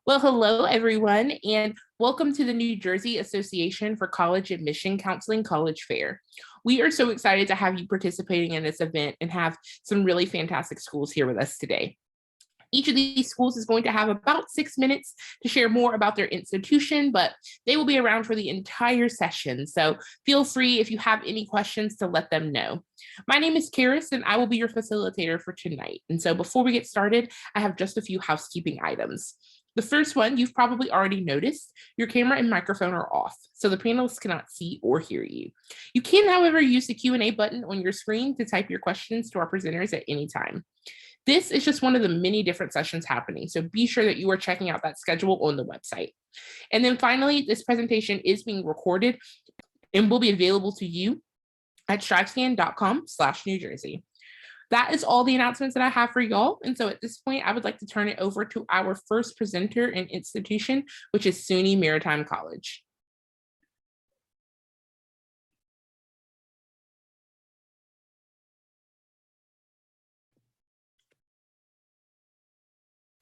Well, hello, everyone, and welcome to the New Jersey Association for College Admission Counseling College Fair. We are so excited to have you participating in this event and have some really fantastic schools here with us today. Each of these schools is going to have about 6 minutes to share more about their institution, but they will be around for the entire session. So feel free, if you have any questions, to let them know. My name is Karis, and I will be your facilitator for tonight. And so before we get started, I have just a few housekeeping items. The first one, you've probably already noticed, your camera and microphone are off, so the panelists cannot see or hear you. You can, however, use the Q&A button on your screen to type your questions to our presenters at any time. This is just one of the many different sessions happening, so be sure that you are checking out that schedule on the website. And then finally, this presentation is being recorded and will be available to you at strivescan.com/New Jersey. That is all the announcements that I have for y'all. And so at this point, I would like to turn it over to our first presenter and institution, which is SUNY Maritime College.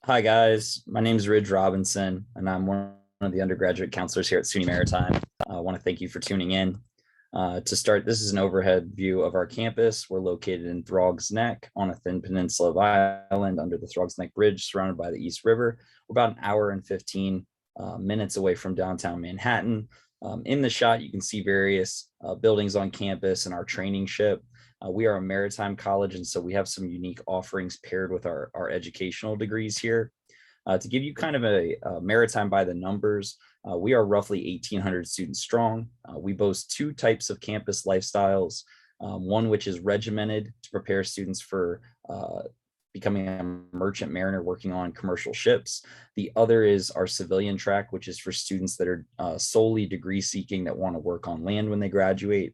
Hi guys, my name is Ridge Robinson, and I'm one of the undergraduate counselors here at SUNY Maritime. I want to thank you for tuning in. To start, this is an overhead view of our campus. We're located in Throgs Neck on a thin peninsula of Island under the Throgs Neck Bridge, surrounded by the East River. We're about an hour and 15 minutes away from downtown Manhattan. In the shot, you can see various buildings on campus and our training ship. We are a maritime college, and so we have some unique offerings paired with our educational degrees here. To give you kind of a maritime by the numbers, we are roughly 1,800 students strong. We boast two types of campus lifestyles, one which is regimented to prepare students for becoming a merchant mariner working on commercial ships. The other is our civilian track, which is for students that are solely degree seeking that want to work on land when they graduate.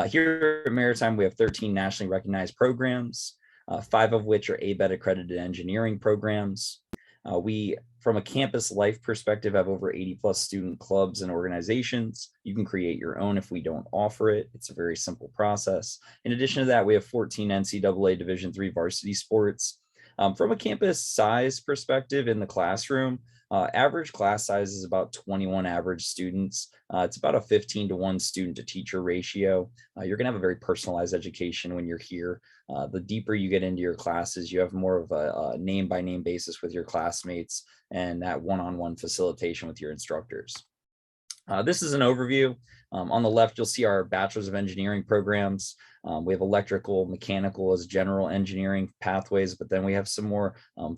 Here at Maritime, we have 13 nationally recognized programs, 5 of which are ABET accredited engineering programs. We, from a campus life perspective, have over 80 plus student clubs and organizations. You can create your own if we don't offer it. It's a very simple process. In addition to that, we have 14 NCAA Division III varsity sports. From a campus size perspective in the classroom, average class size is about 21 average students. It's about a 15-to-1 student to teacher ratio. You're going to have a very personalized education when you're here. The deeper you get into your classes, you have more of a name by name basis with your classmates and that one-on-one facilitation with your instructors. This is an overview. On the left, you'll see our Bachelor's of Engineering programs. We have electrical, mechanical as general engineering pathways, but then we have some more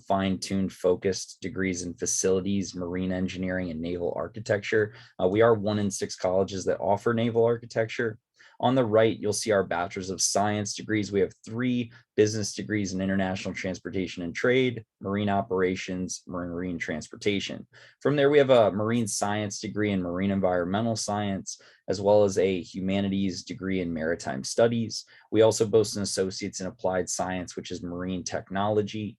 fine-tuned focused degrees in facilities, marine engineering, and naval architecture. We are one in 6 colleges that offer naval architecture. On the right, you'll see our Bachelor's of Science degrees. We have 3 business degrees in international transportation and trade, marine operations, marine transportation. From there, we have a marine science degree in marine environmental science, as well as a humanities degree in maritime studies. We also boast an associate's in applied science, which is marine technology.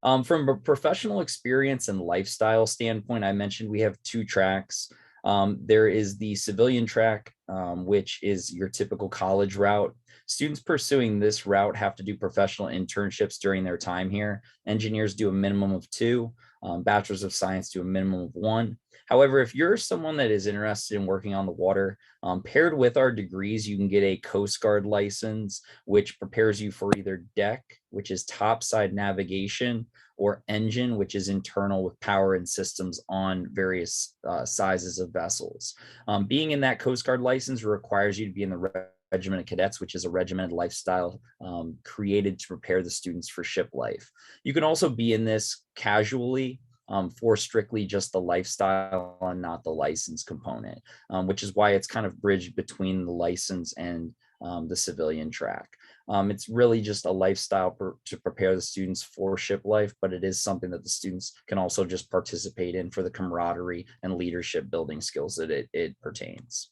From a professional experience and lifestyle standpoint, I mentioned we have 2 tracks. There is the civilian track, which is your typical college route. Students pursuing this route have to do professional internships during their time here. Engineers do a minimum of 2. Bachelors of Science do a minimum of 1. However, if you're someone that is interested in working on the water, paired with our degrees, you can get a Coast Guard license, which prepares you for either deck, which is topside navigation, or engine, which is internal with power and systems on various sizes of vessels. Being in that Coast Guard license requires you to be in the Regiment of Cadets, which is a regimented lifestyle created to prepare the students for ship life. You can also be in this casually for strictly just the lifestyle and not the license component, which is why it's kind of bridged between the license and the civilian track. It's really just a lifestyle to prepare the students for ship life, but it is something that the students can also just participate in for the camaraderie and leadership building skills that it pertains.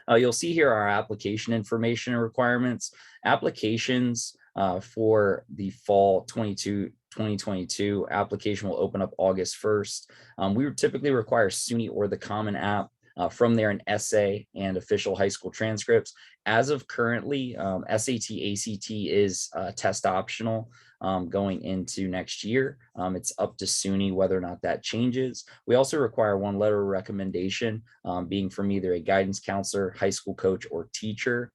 You'll see here our application information and requirements. Applications for the fall 2022 application will open up August 1st. We would typically require SUNY or the Common App. From there, an essay and official high school transcripts. As of currently, SAT, ACT is test optional going into next year. It's up to SUNY whether or not that changes. We also require one letter of recommendation, being from either a guidance counselor, high school coach, or teacher.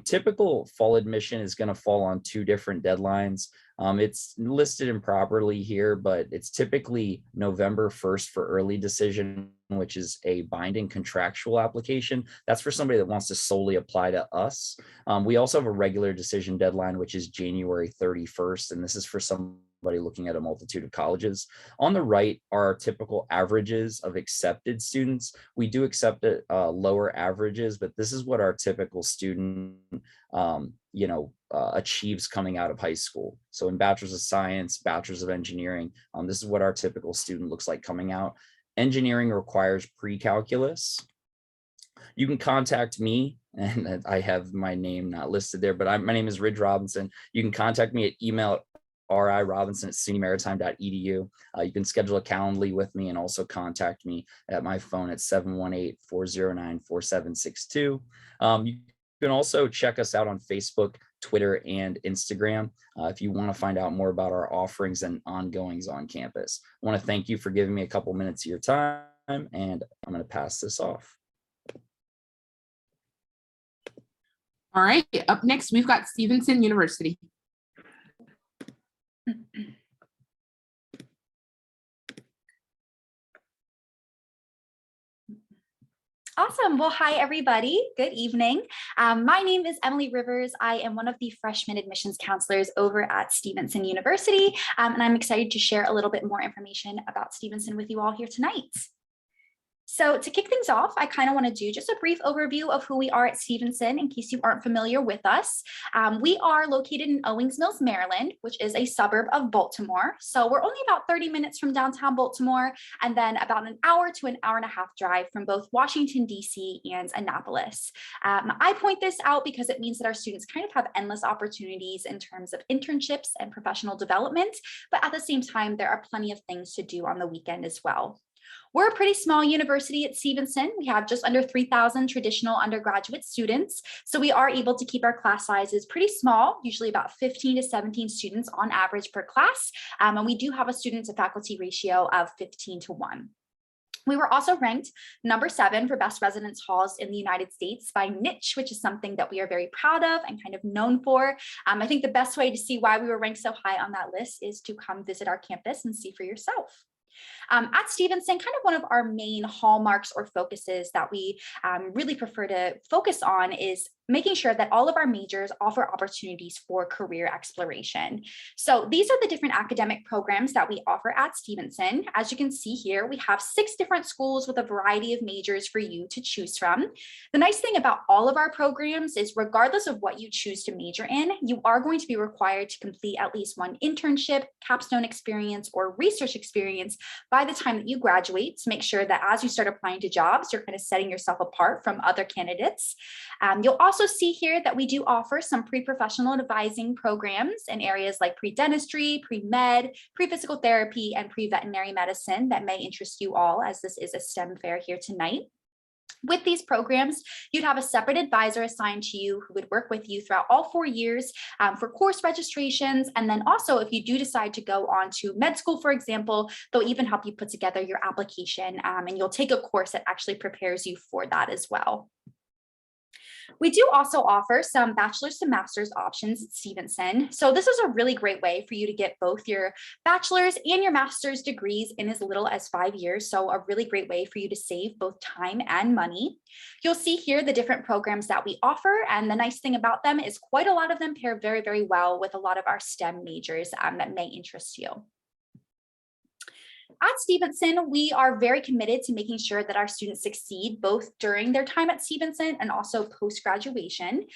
Typical fall admission is going to fall on two different deadlines. It's listed improperly here, but it's typically November 1st for early decision, which is a binding contractual application. That's for somebody that wants to solely apply to us. We also have a regular decision deadline, which is January 31st, and this is for somebody looking at a multitude of colleges. On the right are our typical averages of accepted students. We do accept lower averages, but this is what our typical student achieves coming out of high school. So in Bachelor's of Science, Bachelor's of Engineering, this is what our typical student looks like coming out. Engineering requires pre-calculus. You can contact me, and I have my name not listed there, but my name is Ridge Robinson. You can contact me at email rirobinson@sunymaritime.edu. You can schedule a Calendly with me and also contact me at my phone at 718-409-4762. You can also check us out on Facebook, Twitter, and Instagram if you want to find out more about our offerings and ongoings on campus. I want to thank you for giving me a couple minutes of your time, and I'm going to pass this off. All right, up next, we've got Stevenson University. Awesome. Well, hi, everybody. Good evening. My name is Emily Rivers. I am one of the freshman admissions counselors over at Stevenson University, and I'm excited to share a little bit more information about Stevenson with you all here tonight. So to kick things off, I kind of want to do just a brief overview of who we are at Stevenson in case you aren't familiar with us. We are located in Owings Mills, Maryland, which is a suburb of Baltimore. So we're only about 30 minutes from downtown Baltimore, and then about an hour to an hour and a half drive from both Washington, D.C. and Annapolis. I point this out because it means that our students kind of have endless opportunities in terms of internships and professional development, but at the same time, there are plenty of things to do on the weekend as well. We're a pretty small university at Stevenson. We have just under 3,000 traditional undergraduate students. So we are able to keep our class sizes pretty small, usually about 15 to 17 students on average per class. And we do have a student to faculty ratio of 15:1. We were also ranked number 7 for best residence halls in the United States by Niche, which is something that we are very proud of and kind of known for. I think the best way to see why we were ranked so high on that list is to come visit our campus and see for yourself. At Stevenson, kind of one of our main hallmarks or focuses that we really prefer to focus on is making sure that all of our majors offer opportunities for career exploration. So these are the different academic programs that we offer at Stevenson. As you can see here, we have 6 different schools with a variety of majors for you to choose from. The nice thing about all of our programs is regardless of what you choose to major in, you are going to be required to complete at least one internship, capstone experience, or research experience by the time that you graduate to make sure that as you start applying to jobs, you're kind of setting yourself apart from other candidates. You'll also see here that we do offer some pre-professional advising programs in areas like pre-dentistry, pre-med, pre-physical therapy, and pre-veterinary medicine that may interest you all, as this is a STEM fair here tonight. With these programs, you'd have a separate advisor assigned to you who would work with you throughout all 4 years for course registrations. And then also, if you do decide to go on to med school, for example, they'll even help you put together your application, and you'll take a course that actually prepares you for that as well. We do also offer some bachelor's to master's options at Stevenson. So this is a really great way for you to get both your bachelor's and your master's degrees in as little as 5 years. So a really great way for you to save both time and money. You'll see here the different programs that we offer. And the nice thing about them is quite a lot of them pair very, very well with a lot of our STEM majors that may interest you. At Stevenson, we are very committed to making sure that our students succeed both during their time at Stevenson and also post-graduation.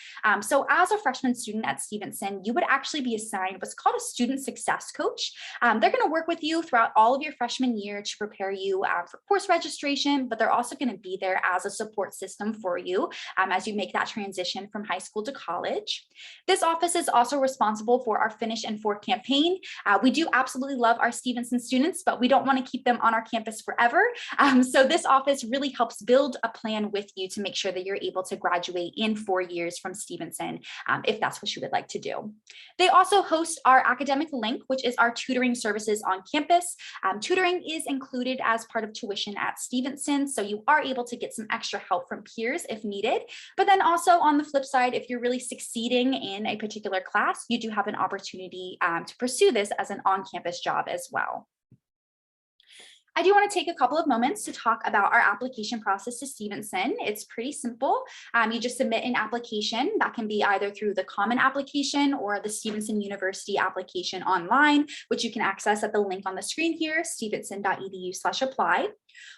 So as a freshman student at Stevenson, you would actually be assigned what's called a student success coach. They're going to work with you throughout all of your freshman year to prepare you for course registration, but they're also going to be there as a support system for you as you make that transition from high school to college. This office is also responsible for our Finish and For campaign. We do absolutely love our Stevenson students, but we don't don't want to keep them on our campus forever. So this office really helps build a plan with you to make sure that you're able to graduate in 4 years from Stevenson, if that's what you would like to do. They also host our Academic Link, which is our tutoring services on campus. Tutoring is included as part of tuition at Stevenson, so you are able to get some extra help from peers if needed. But then also on the flip side, if you're really succeeding in a particular class, you do have an opportunity to pursue this as an on-campus job as well. I do want to take a couple of moments to talk about our application process to Stevenson. It's pretty simple. You just submit an application that can be either through the common application or the Stevenson University application online, which you can access at the link on the screen here, stevenson.edu/apply.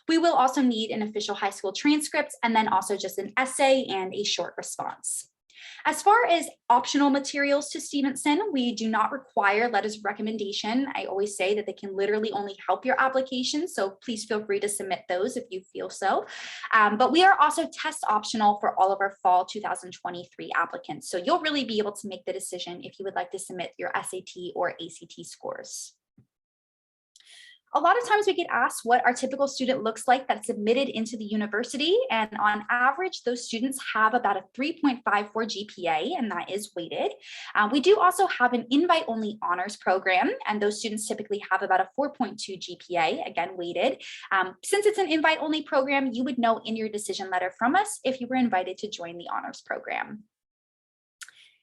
We will also need an official high school transcript and then also just an essay and a short response. As far as optional materials to Stevenson, we do not require letters of recommendation. I always say that they can literally only help your application, so please feel free to submit those if you feel so. But we are also test optional for all of our fall 2023 applicants, so you'll really be able to make the decision if you would like to submit your SAT or ACT scores. A lot of times we get asked what our typical student looks like that's admitted into the university. And on average, those students have about a 3.54 GPA, and that is weighted. We do also have an invite-only honors program, and those students typically have about a 4.2 GPA, again, weighted. Since it's an invite-only program, you would know in your decision letter from us if you were invited to join the honors program.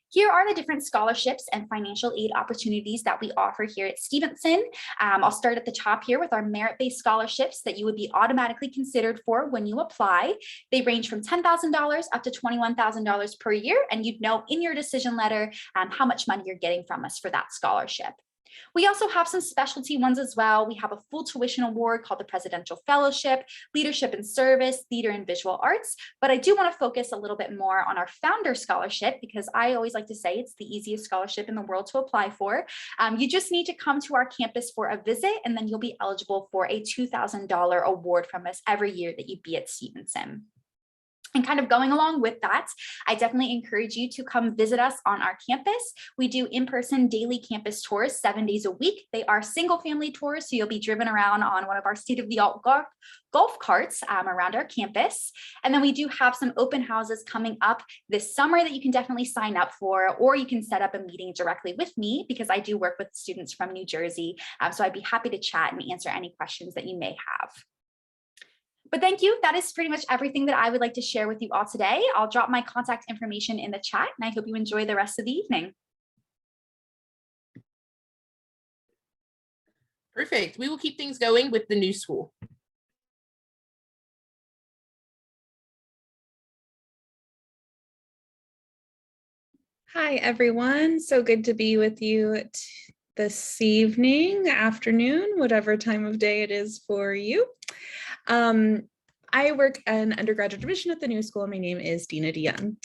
Here are the different scholarships and financial aid opportunities that we offer here at Stevenson. I'll start at the top here with our merit-based scholarships that you would be automatically considered for when you apply. They range from $10,000 up to $21,000 per year, and you'd know in your decision letter how much money you're getting from us for that scholarship. We also have some specialty ones as well. We have a full tuition award called the Presidential Fellowship, Leadership and Service, Theater and Visual Arts. But I do want to focus a little bit more on our Founder Scholarship because I always like to say it's the easiest scholarship in the world to apply for. You just need to come to our campus for a visit, and then you'll be eligible for a $2,000 award from us every year that you be at Stevenson. And kind of going along with that, I definitely encourage you to come visit us on our campus. We do in-person daily campus tours 7 days a week. They are single family tours, so you'll be driven around on one of our state-of-the-art golf carts around our campus. And then we do have some open houses coming up this summer that you can definitely sign up for, or you can set up a meeting directly with me because I do work with students from New Jersey. So I'd be happy to chat and answer any questions that you may have. But thank you. That is pretty much everything that I would like to share with you all today. I'll drop my contact information in the chat, and I hope you enjoy the rest of the evening. Perfect. We will keep things going with the new school. Hi, everyone. So good to be with you this evening, afternoon, whatever time of day it is for you. I work in undergraduate admission at the new school. My name is Dina DeYoung.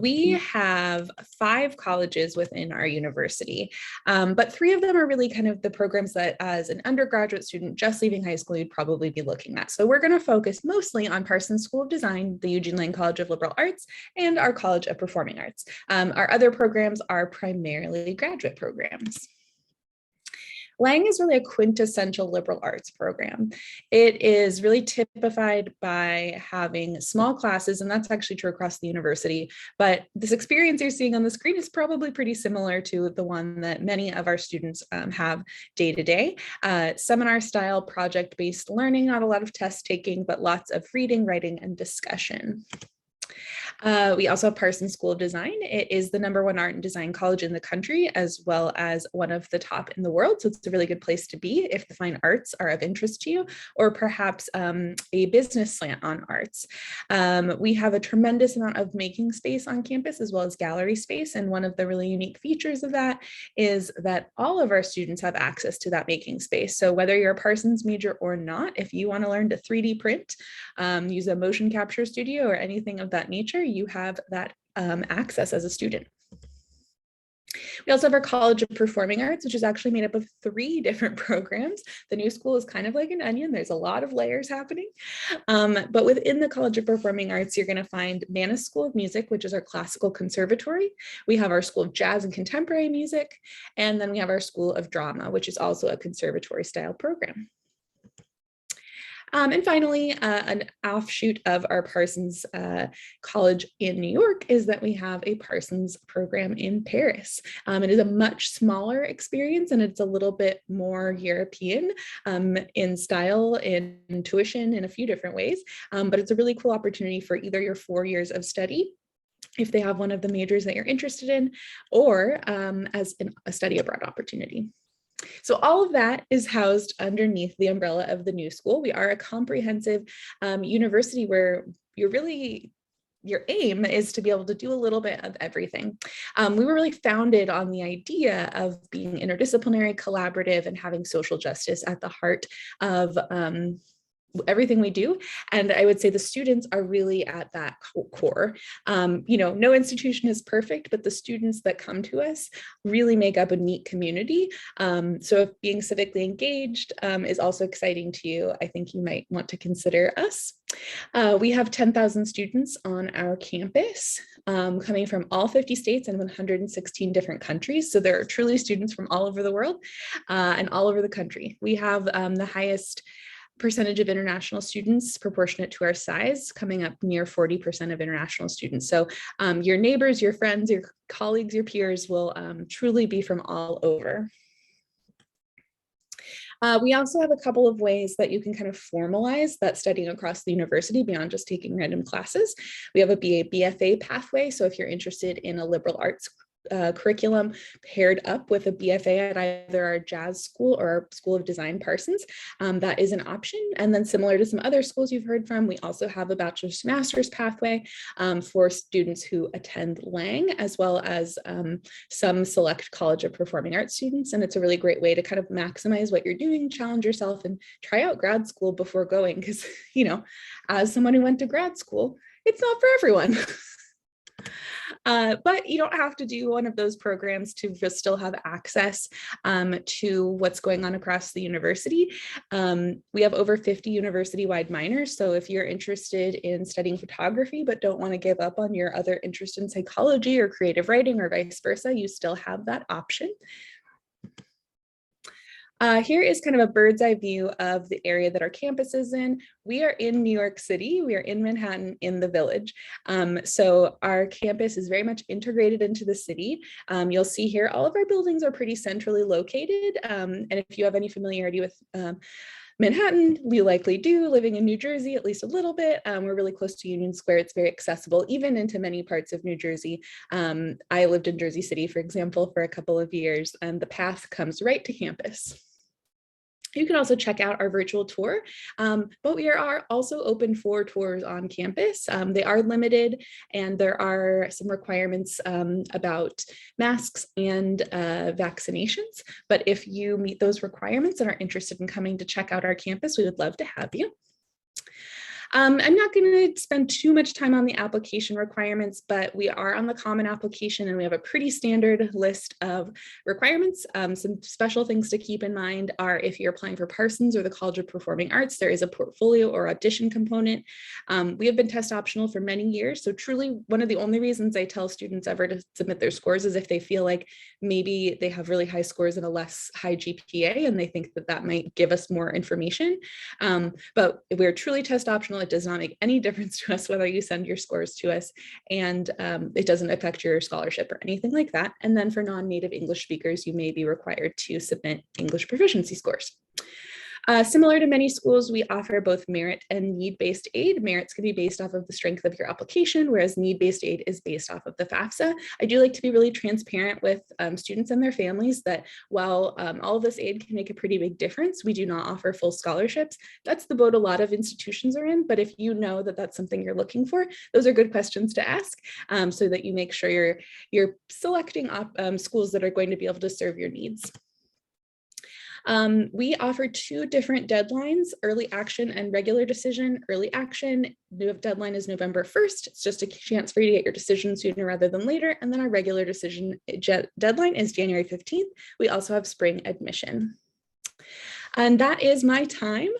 We have 5 colleges within our university, but 3 of them are really kind of the programs that as an undergraduate student just leaving high school, you'd probably be looking at. So we're going to focus mostly on Parsons School of Design, the Eugene Lang College of Liberal Arts, and our College of Performing Arts. Our other programs are primarily graduate programs. Lang is really a quintessential liberal arts program. It is really typified by having small classes, and that's actually true across the university. But this experience you're seeing on the screen is probably pretty similar to the one that many of our students have day to day. Seminar style, project-based learning, not a lot of test taking, but lots of reading, writing, and discussion. We also have Parsons School of Design. It is the #1 art and design college in the country, as well as one of the top in the world. So it's a really good place to be if the fine arts are of interest to you, or perhaps a business slant on arts. We have a tremendous amount of making space on campus, as well as gallery space. And one of the really unique features of that is that all of our students have access to that making space. So whether you're a Parsons major or not, if you want to learn to 3D print, use a motion capture studio or anything of that nature, you have that access as a student. We also have our College of Performing Arts, which is actually made up of 3 different programs. The new school is kind of like an onion. There's a lot of layers happening. But within the College of Performing Arts, you're going to find Mannes School of Music, which is our classical conservatory. We have our School of Jazz and Contemporary Music. And then we have our School of Drama, which is also a conservatory style program. And finally, an offshoot of our Parsons College in New York is that we have a Parsons program in Paris. It is a much smaller experience and it's a little bit more European in style, in tuition, in a few different ways. But it's a really cool opportunity for either your 4 years of study, if they have one of the majors that you're interested in, or as a study abroad opportunity. So all of that is housed underneath the umbrella of the New School. We are a comprehensive university where your aim is to be able to do a little bit of everything. We were really founded on the idea of being interdisciplinary, collaborative, and having social justice at the heart of everything we do. And I would say the students are really at that core. No institution is perfect, but the students that come to us really make up a neat community. So if being civically engaged is also exciting to you, I think you might want to consider us. We have 10,000 students on our campus, coming from all 50 states and 116 different countries. So there are truly students from all over the world and all over the country. We have the highest percentage of international students proportionate to our size, coming up near 40% of international students. So your neighbors, your friends, your colleagues, your peers will truly be from all over. We also have a couple of ways that you can kind of formalize that studying across the university beyond just taking random classes. We have a BFA pathway. So if you're interested in a liberal arts curriculum paired up with a BFA at either our jazz school or our School of Design Parsons, that is an option. And then similar to some other schools you've heard from, we also have a bachelor's to master's pathway for students who attend Lang, as well as some select College of Performing Arts students. And it's a really great way to kind of maximize what you're doing, challenge yourself, and try out grad school before going, because, as someone who went to grad school, it's not for everyone. But you don't have to do one of those programs to just still have access to what's going on across the university. We have over 50 university-wide minors. So if you're interested in studying photography, but don't want to give up on your other interest in psychology or creative writing or vice versa, you still have that option. Here is kind of a bird's eye view of the area that our campus is in. We are in New York City. We are in Manhattan in the Village. So our campus is very much integrated into the city. You'll see here, all of our buildings are pretty centrally located. And if you have any familiarity with Manhattan, we likely do, living in New Jersey, at least a little bit. We're really close to Union Square. It's very accessible, even into many parts of New Jersey. I lived in Jersey City, for example, for a couple of years, and the path comes right to campus. You can also check out our virtual tour, but we are also open for tours on campus. They are limited, and there are some requirements about masks and vaccinations. But if you meet those requirements and are interested in coming to check out our campus, we would love to have you. I'm not going to spend too much time on the application requirements, but we are on the Common Application and we have a pretty standard list of requirements. Some special things to keep in mind are if you're applying for Parsons or the College of Performing Arts, there is a portfolio or audition component. We have been test optional for many years. So truly one of the only reasons I tell students ever to submit their scores is if they feel like maybe they have really high scores and a less high GPA and they think that that might give us more information. But we're truly test optional. It does not make any difference to us whether you send your scores to us, and it doesn't affect your scholarship or anything like that. And then for non-native English speakers, you may be required to submit English proficiency scores. Similar to many schools, we offer both merit and need-based aid. Merits can be based off of the strength of your application, whereas need-based aid is based off of the FAFSA. I do like to be really transparent with students and their families that while all of this aid can make a pretty big difference, we do not offer full scholarships. That's the boat a lot of institutions are in, but if you know that that's something you're looking for, those are good questions to ask so that you make sure you're selecting schools that are going to be able to serve your needs. We offer two different deadlines, early action and regular decision. Early action, the deadline is November 1st. It's just a chance for you to get your decision sooner rather than later. And then our regular decision deadline is January 15th. We also have spring admission. And that is my time.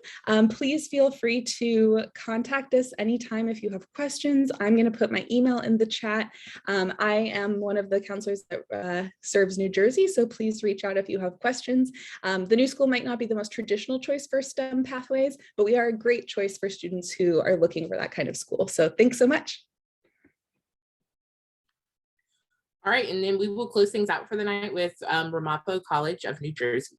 Please feel free to contact us anytime if you have questions. I'm going to put my email in the chat. I am one of the counselors that serves New Jersey, so please reach out if you have questions. The new school might not be the most traditional choice for STEM pathways, but we are a great choice for students who are looking for that kind of school. So thanks so much. All right, and then we will close things out for the night with Ramapo College of New Jersey.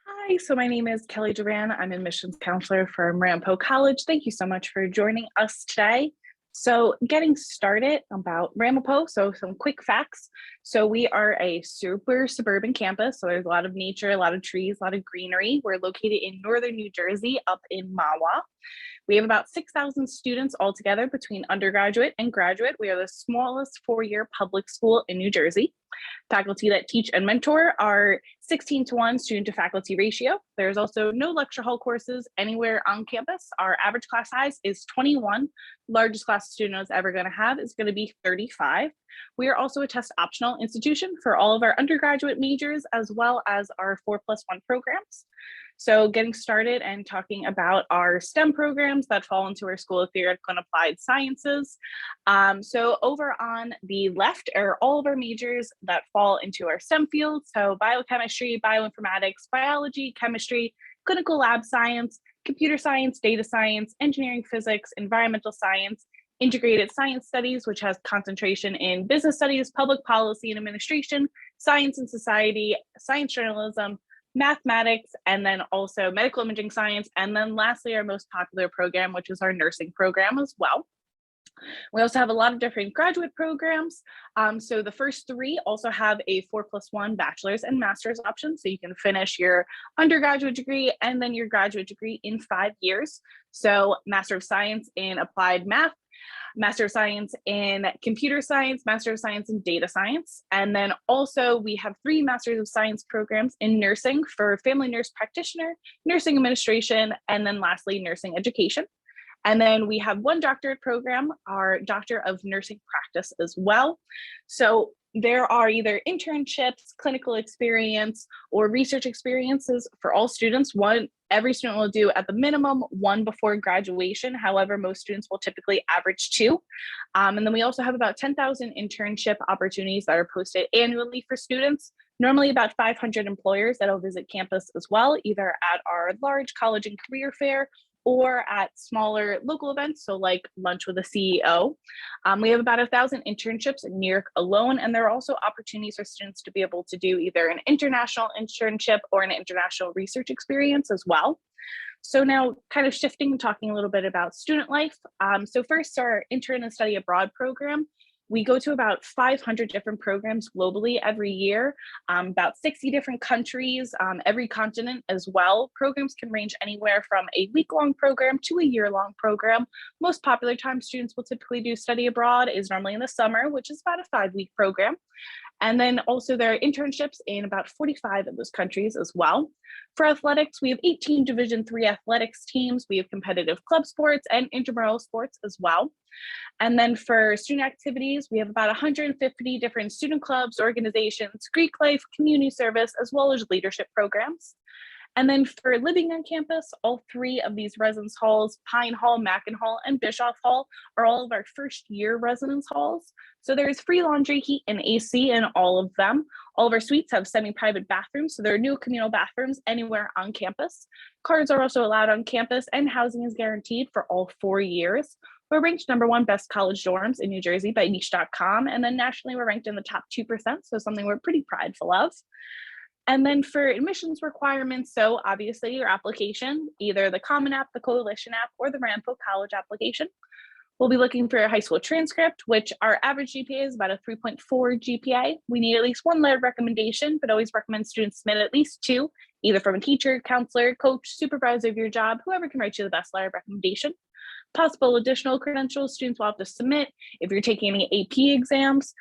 Hi, so my name is Kelly Duran. I'm admissions counselor for Ramapo College. Thank you so much for joining us today. So getting started about Ramapo, so some quick facts. So we are a super suburban campus, so there's a lot of nature, a lot of trees, a lot of greenery. We're located in northern New Jersey, up in Mahwah. We have about 6,000 students altogether between undergraduate and graduate. We are the smallest four-year public school in New Jersey. Faculty that teach and mentor are 16:1 student to faculty ratio. There's also no lecture hall courses anywhere on campus. Our average class size is 21. Largest class a student is ever going to have is going to be 35. We are also a test optional institution for all of our undergraduate majors as well as our 4+1 programs. So getting started and talking about our STEM programs that fall into our School of Theoretical and Applied Sciences. So over on the left are all of our majors that fall into our STEM fields. So biochemistry, bioinformatics, biology, chemistry, clinical lab science, computer science, data science, engineering, physics, environmental science, integrated science studies, which has concentration in business studies, public policy and administration, science and society, science journalism, mathematics, and then also medical imaging science. And then lastly, our most popular program, which is our nursing program as well. We also have a lot of different graduate programs. So the first three also have a 4+1 bachelor's and master's option. So you can finish your undergraduate degree and then your graduate degree in 5 years. So Master of Science in Applied Math, Master of Science in Computer Science, Master of Science in Data Science. And then also we have 3 Masters of Science programs in nursing for family nurse practitioner, nursing administration, and then lastly, nursing education. And then we have 1 doctorate program, our Doctor of Nursing Practice as well. So there are either internships, clinical experience, or research experiences for all students. Every student will do at the minimum 1 before graduation. However, most students will typically average 2. And then we also have about 10,000 internship opportunities that are posted annually for students. Normally about 500 employers that'll visit campus as well, either at our large college and career fair or at smaller local events, so like lunch with a CEO. We have about 1,000 internships in New York alone, and there are also opportunities for students to be able to do either an international internship or an international research experience as well. So now kind of shifting and talking a little bit about student life. So first, our intern and study abroad program. We go to about 500 different programs globally every year, about 60 different countries, every continent as well. Programs can range anywhere from a week-long program to a year-long program. Most popular time students will typically do study abroad is normally in the summer, which is about a 5-week program. And then also there are internships in about 45 of those countries as well. For athletics, we have 18 Division III athletics teams. We have competitive club sports and intramural sports as well. And then for student activities, we have about 150 different student clubs, organizations, Greek life, community service, as well as leadership programs. And then for living on campus, all 3 of these residence halls, Pine Hall, Mackin Hall, and Bischoff Hall, are all of our first year residence halls. So there's free laundry, heat, and AC in all of them. All of our suites have semi-private bathrooms, so there are no communal bathrooms anywhere on campus. Cars are also allowed on campus, and housing is guaranteed for all 4 years. We're ranked #1 best college dorms in New Jersey by niche.com, and then nationally we're ranked in the top 2%, so something we're pretty prideful of. And then for admissions requirements, so obviously your application, either the Common App, the Coalition App, or the Ramapo College application. We'll be looking for a high school transcript, which our average GPA is about a 3.4 GPA. We need at least 1 letter of recommendation, but always recommend students submit at least 2, either from a teacher, counselor, coach, supervisor of your job, whoever can write you the best letter of recommendation. Possible additional credentials students will have to submit. If you're taking any AP exams,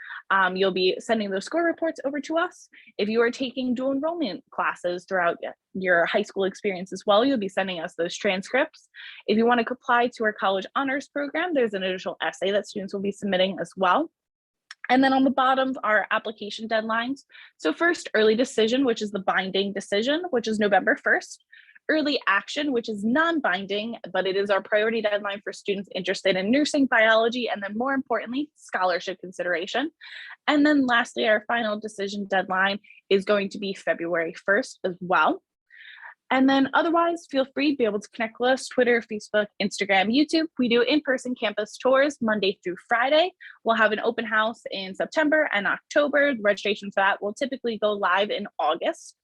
you'll be sending those score reports over to us. If you are taking dual enrollment classes throughout your high school experience as well, you'll be sending us those transcripts. If you want to apply to our college honors program, there's an additional essay that students will be submitting as well. And then on the bottom are application deadlines. So first, early decision, which is the binding decision, which is November 1st. Early action, which is non-binding, but it is our priority deadline for students interested in nursing, biology, and then more importantly, scholarship consideration. And then lastly, our final decision deadline is going to be February 1st as well. And then otherwise, feel free to be able to connect with us, Twitter, Facebook, Instagram, YouTube. We do in-person campus tours Monday through Friday. We'll have an open house in September and October. The registration for that will typically go live in August.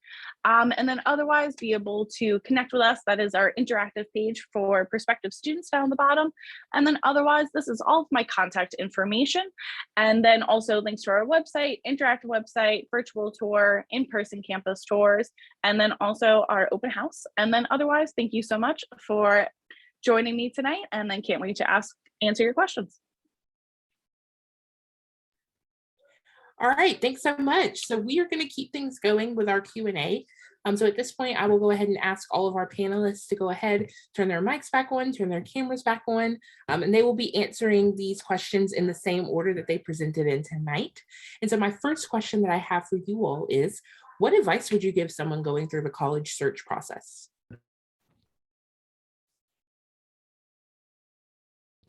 And then otherwise be able to connect with us. That is our interactive page for prospective students down the bottom. And then otherwise, this is all of my contact information. And then also links to our website, interactive website, virtual tour, in-person campus tours, and then also our open house. And then otherwise, thank you so much for joining me tonight, and then can't wait to answer your questions. All right, thanks so much. So we are going to keep things going with our Q&A. So at this point, I will go ahead and ask all of our panelists to go ahead, turn their mics back on, turn their cameras back on, and they will be answering these questions in the same order that they presented in tonight. And so my first question that I have for you all is, what advice would you give someone going through the college search process? Do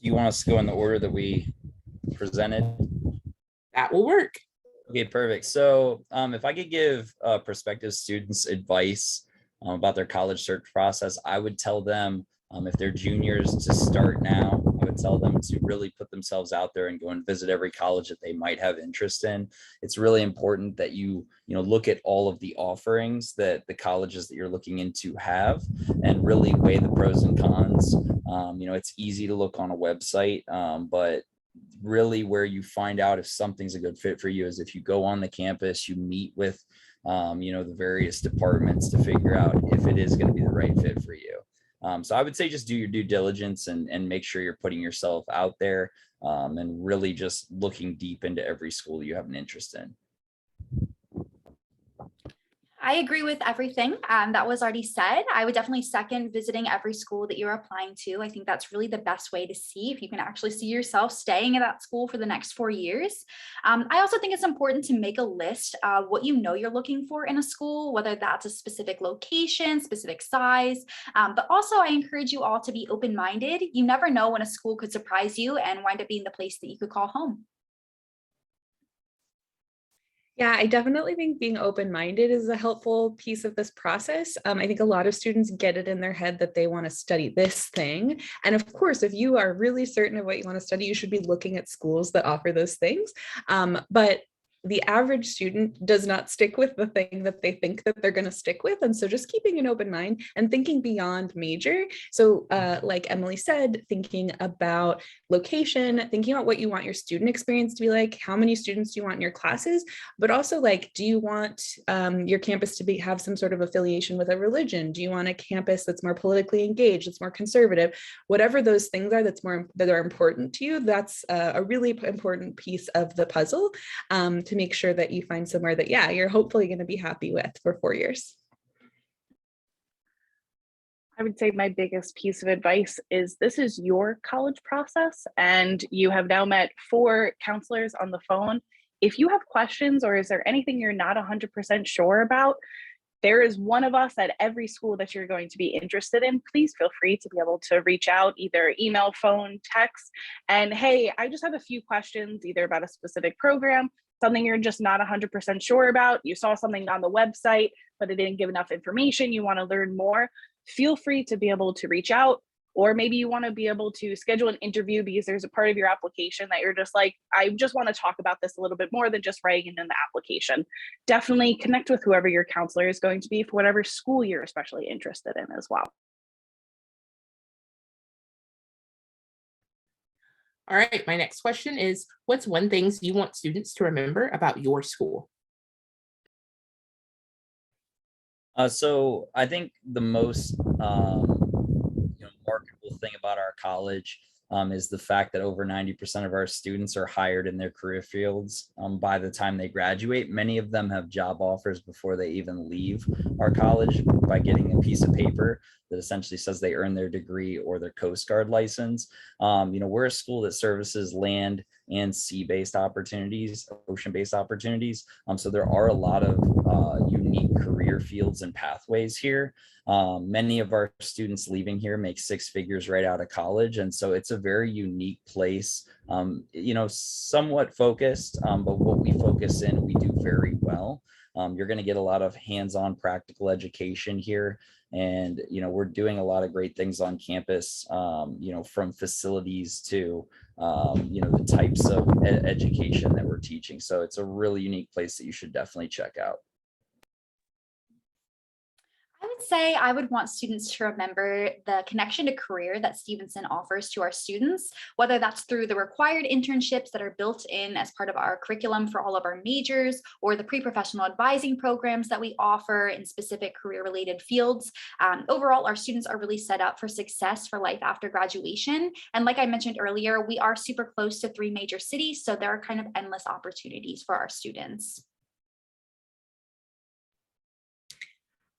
you want us to go in the order that we presented? That will work. Okay, perfect. So if I could give prospective students advice about their college search process, I would tell them if they're juniors to start now. I would tell them to really put themselves out there and go and visit every college that they might have interest in. It's really important that you look at all of the offerings that the colleges that you're looking into have and really weigh the pros and cons. It's easy to look on a website, but really where you find out if something's a good fit for you is if you go on the campus, you meet with the various departments to figure out if it is going to be the right fit for you. So I would say just do your due diligence and make sure you're putting yourself out there and really just looking deep into every school you have an interest in. I agree with everything that was already said. I would definitely second visiting every school that you're applying to. I think that's really the best way to see if you can actually see yourself staying at that school for the next 4 years. I also think it's important to make a list of what you're looking for in a school, whether that's a specific location, specific size, but also I encourage you all to be open-minded. You never know when a school could surprise you and wind up being the place that you could call home. Yeah, I definitely think being open-minded is a helpful piece of this process. I think a lot of students get it in their head that they want to study this thing. And of course, if you are really certain of what you want to study, you should be looking at schools that offer those things. But the average student does not stick with the thing that they think that they're going to stick with. And so just keeping an open mind and thinking beyond major. So like Emily said, thinking about location, thinking about what you want your student experience to be like, how many students do you want in your classes, but also like, do you want your campus to have some sort of affiliation with a religion? Do you want a campus that's more politically engaged, that's more conservative? Whatever those things are that are important to you, that's a really important piece of the puzzle to make sure that you find somewhere that, you're hopefully going to be happy with for 4 years. I would say my biggest piece of advice is this is your college process and you have now met 4 counselors on the phone. If you have questions or is there anything you're not 100% sure about, there is one of us at every school that you're going to be interested in. Please feel free to be able to reach out, either email, phone, text, and hey, I just have a few questions either about a specific program, something you're just not 100% sure about. You saw something on the website, but it didn't give enough information. You want to learn more. Feel free to be able to reach out, or maybe you want to be able to schedule an interview because there's a part of your application that you're just like, I just want to talk about this a little bit more than just writing it in the application. Definitely connect with whoever your counselor is going to be for whatever school you're especially interested in as well. All right, my next question is, what's one thing you want students to remember about your school? So I think the most remarkable thing about our college is the fact that over 90% of our students are hired in their career fields by the time they graduate. Many of them have job offers before they even leave our college by getting a piece of paper that essentially says they earned their degree or their Coast Guard license. We're a school that services land and sea-based opportunities, ocean-based opportunities. So there are a lot of unique career fields and pathways here. Many of our students leaving here make 6 figures right out of college. And so it's a very unique place, somewhat focused, but what we focus in, we do very well. You're going to get a lot of hands-on practical education here. And, we're doing a lot of great things on campus, from facilities to, the types of education that we're teaching. So it's a really unique place that you should definitely check out. I would say I would want students to remember the connection to career that Stevenson offers to our students, whether that's through the required internships that are built in as part of our curriculum for all of our majors, or the pre-professional advising programs that we offer in specific career-related fields. Overall, our students are really set up for success for life after graduation. And like I mentioned earlier, we are super close to 3 major cities, so there are kind of endless opportunities for our students.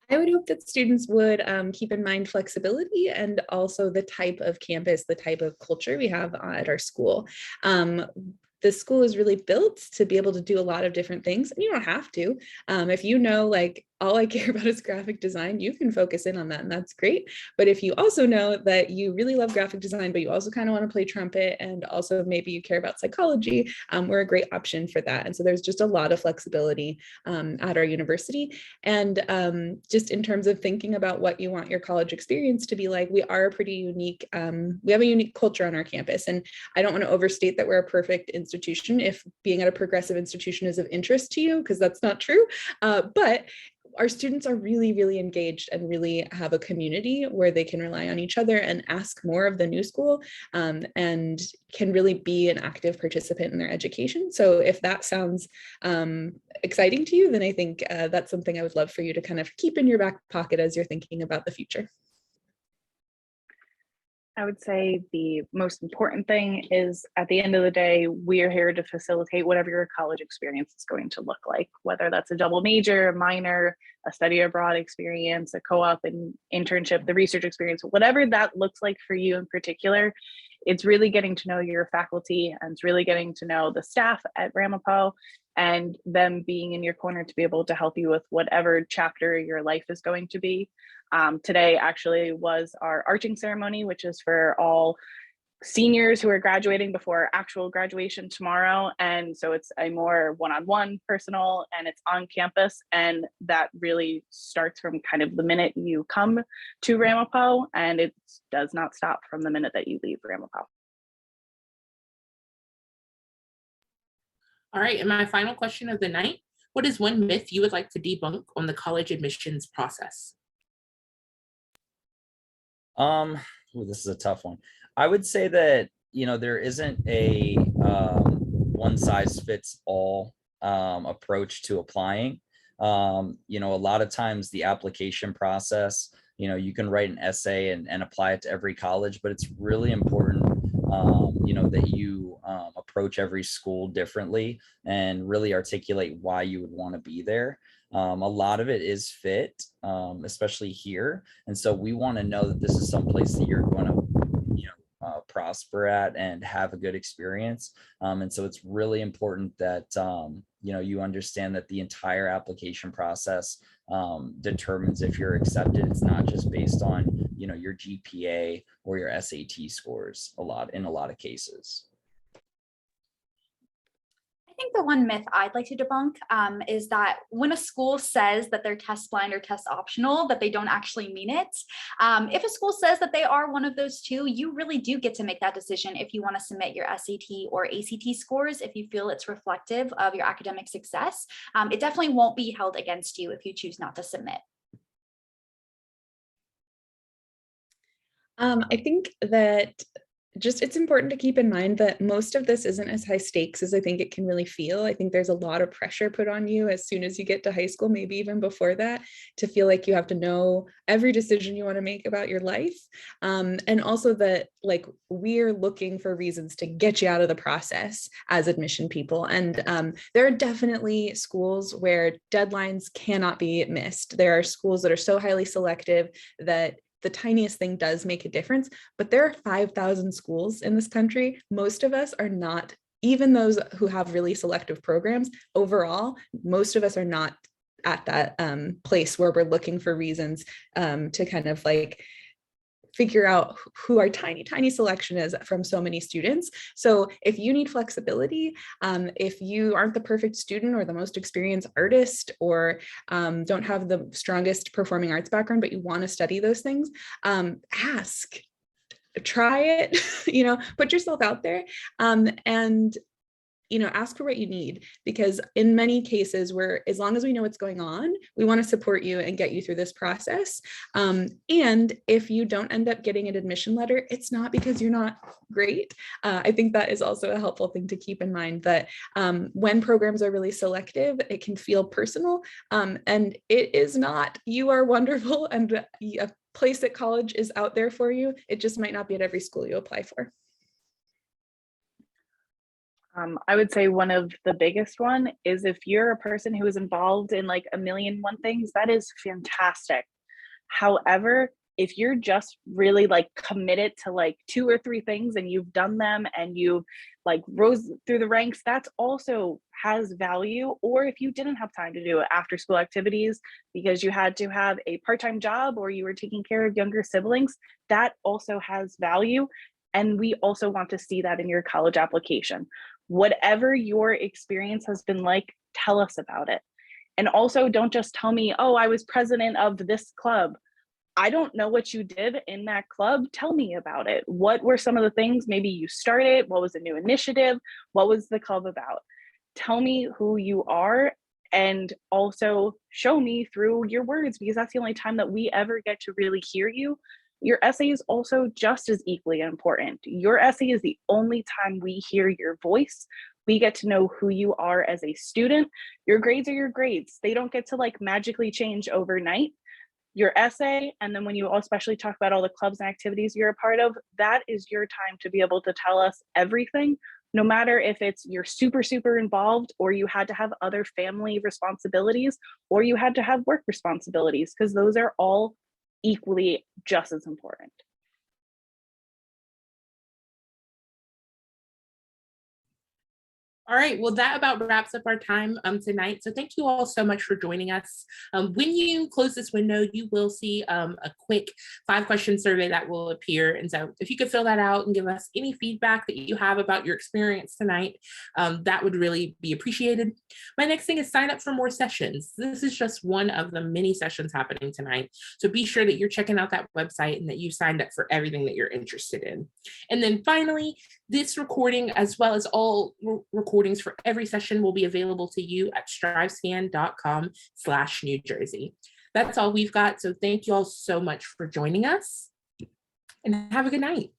I would hope that students would keep in mind flexibility and also the type of campus, the type of culture we have at our school. The school is really built to be able to do a lot of different things, and you don't have to. If you know, like, all I care about is graphic design, you can focus in on that, and that's great. But if you also know that you really love graphic design, but you also kind of want to play trumpet, and also maybe you care about psychology, we're a great option for that. And so there's just a lot of flexibility at our university. And just in terms of thinking about what you want your college experience to be like, we are a pretty unique, we have a unique culture on our campus. And I don't want to overstate that we're a perfect institution if being at a progressive institution is of interest to you, because that's not true. But our students are really, really engaged and really have a community where they can rely on each other and ask more of the new school, and can really be an active participant in their education. So if that sounds exciting to you, then I think that's something I would love for you to kind of keep in your back pocket as you're thinking about the future. I would say the most important thing is, at the end of the day, we are here to facilitate whatever your college experience is going to look like, whether that's a double major, a minor, a study abroad experience, a co-op, an internship, the research experience, whatever that looks like for you in particular. It's really getting to know your faculty, and it's really getting to know the staff at Ramapo, and them being in your corner to be able to help you with whatever chapter your life is going to be. Today actually was our arching ceremony, which is for all seniors who are graduating before actual graduation tomorrow. And so it's a more one-on-one personal, and it's on campus. And that really starts from kind of the minute you come to Ramapo, and it does not stop from the minute that you leave Ramapo. All right, and my final question of the night: what is one myth you would like to debunk on the college admissions process? This is a tough one. I would say that, there isn't a one size fits all approach to applying. A lot of times the application process, you can write an essay and apply it to every college, but it's really important, that you approach every school differently and really articulate why you would want to be there. A lot of it is fit, especially here. And so we want to know that this is someplace that you're going to, prosper at and have a good experience. And so it's really important that, you understand that the entire application process determines if you're accepted. It's not just based on, your GPA or your SAT scores in a lot of cases. I think the one myth I'd like to debunk is that when a school says that they're test blind or test optional, that they don't actually mean it. If a school says that they are one of those two, you really do get to make that decision if you want to submit your SAT or ACT scores, if you feel it's reflective of your academic success. It definitely won't be held against you if you choose not to submit. I think that it's important to keep in mind that most of this isn't as high stakes as I think it can really feel. I think there's a lot of pressure put on you as soon as you get to high school, maybe even before that, to feel like you have to know every decision you want to make about your life. And also that, like, we're looking for reasons to get you out of the process as admission people. And there are definitely schools where deadlines cannot be missed. There are schools that are so highly selective that the tiniest thing does make a difference, but there are 5,000 schools in this country. Most of us are not even those who have really selective programs, overall, most of us are not at that place where we're looking for reasons to kind of like figure out who our tiny selection is from so many students. So if you need flexibility, if you aren't the perfect student or the most experienced artist, or don't have the strongest performing arts background, but you want to study those things, ask, try it, put yourself out there, and ask for what you need, because in many cases where, as long as we know what's going on, we want to support you and get you through this process. And if you don't end up getting an admission letter, it's not because you're not great. I think that is also a helpful thing to keep in mind, that when programs are really selective, it can feel personal, and it is not. You are wonderful, and a place at college is out there for you. It just might not be at every school you apply for. I would say one of the biggest one is, if you're a person who is involved in like a million one things, that is fantastic. However, if you're just really like committed to like 2 or 3 things and you've done them and you like rose through the ranks, that's also has value. Or if you didn't have time to do after school activities because you had to have a part-time job or you were taking care of younger siblings, that also has value. And we also want to see that in your college application. Whatever your experience has been like, tell us about it. And also, don't just tell me, oh, I was president of this club. I don't know what you did in that club. Tell me about it. What were some of the things maybe you started? What was a new initiative? What was the club about? Tell me who you are, and also show me through your words, because that's the only time that we ever get to really hear you. Your essay is also just as equally important. Your essay is the only time we hear your voice. We get to know who you are as a student. Your grades are your grades. They don't get to like magically change overnight. Your essay, and then when you especially talk about all the clubs and activities you're a part of, that is your time to be able to tell us everything, no matter if it's you're super involved, or you had to have other family responsibilities, or you had to have work responsibilities, because those are all equally just as important. All right, well, that about wraps up our time tonight. So thank you all so much for joining us. When you close this window, you will see a quick 5-question survey that will appear. And so if you could fill that out and give us any feedback that you have about your experience tonight, that would really be appreciated. My next thing is sign up for more sessions. This is just one of the many sessions happening tonight. So be sure that you're checking out that website and that you've signed up for everything that you're interested in. And then finally, this recording, as well as all recordings for every session, will be available to you at strivescan.com/New Jersey. That's all we've got. So thank you all so much for joining us, and have a good night.